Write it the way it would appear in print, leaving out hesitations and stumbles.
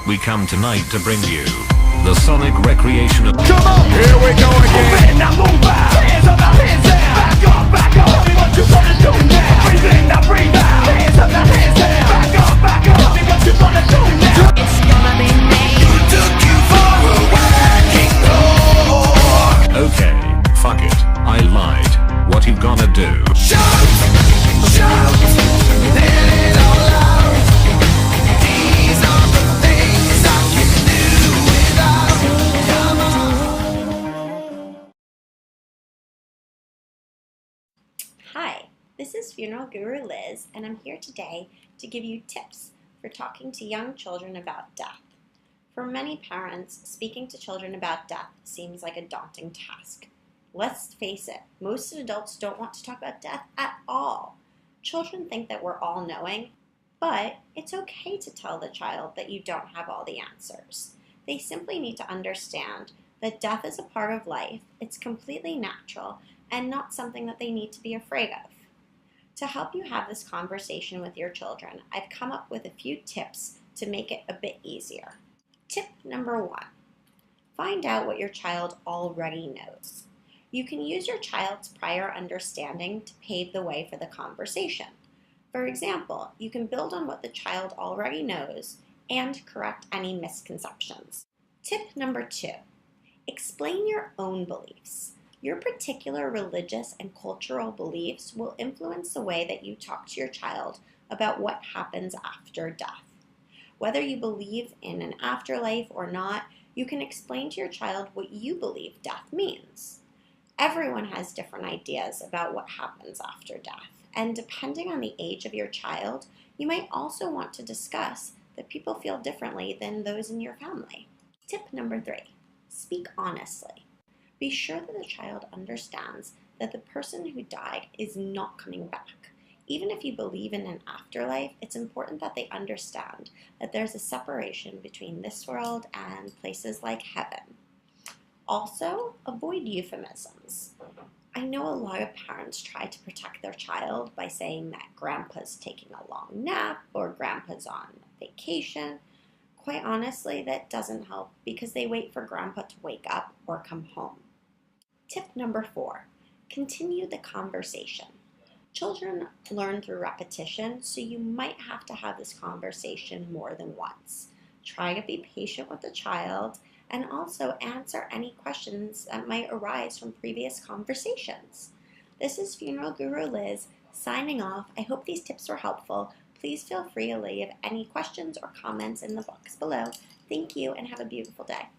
We come tonight to bring you the Sonic Recreational. Come on! Here we go again! Move in, now move out! Hands up, now hands down! Back up! Tell me what you wanna do now! Breathe in, now breathe out! Hands up, now hands down! Back up! Tell me what you wanna do now! It's gonna be me. Who took you for a working whore? Okay, fuck it. I lied. What you gonna do? Shout! Let it all out! These are the things I can do without. Come on! Hi, this is Funeral Guru Liz, and I'm here today to give you tips for talking to young children about death. For many parents, speaking to children about death seems like a daunting task. Let's face it, most adults don't want to talk about death at all. Children think that we're all-knowing, but it's okay to tell the child that you don't have all the answers. They simply need to understand that death is a part of life, it's completely natural, and not something that they need to be afraid of. To help you have this conversation with your children, I've come up with a few tips to make it a bit easier. Tip number 1, find out what your child already knows. You can use your child's prior understanding to pave the way for the conversation. For example, you can build on what the child already knows and correct any misconceptions. Tip number 2, explain your own beliefs. Your particular religious and cultural beliefs will influence the way that you talk to your child about what happens after death. Whether you believe in an afterlife or not, you can explain to your child what you believe death means. Everyone has different ideas about what happens after death, and depending on the age of your child, you might also want to discuss that people feel differently than those in your family. Tip number 3, speak honestly. Be sure that the child understands that the person who died is not coming back. Even if you believe in an afterlife, it's important that they understand that there's a separation between this world and places like heaven. Also, avoid euphemisms. I know a lot of parents try to protect their child by saying that grandpa's taking a long nap or grandpa's on vacation. Quite honestly, that doesn't help because they wait for grandpa to wake up or come home. Tip number 4, continue the conversation. Children learn through repetition, so you might have to have this conversation more than once. Try to be patient with the child and also answer any questions that might arise from previous conversations. This is Funeral Guru Liz signing off. I hope these tips were helpful. Please feel free to leave any questions or comments in the box below. Thank you and have a beautiful day.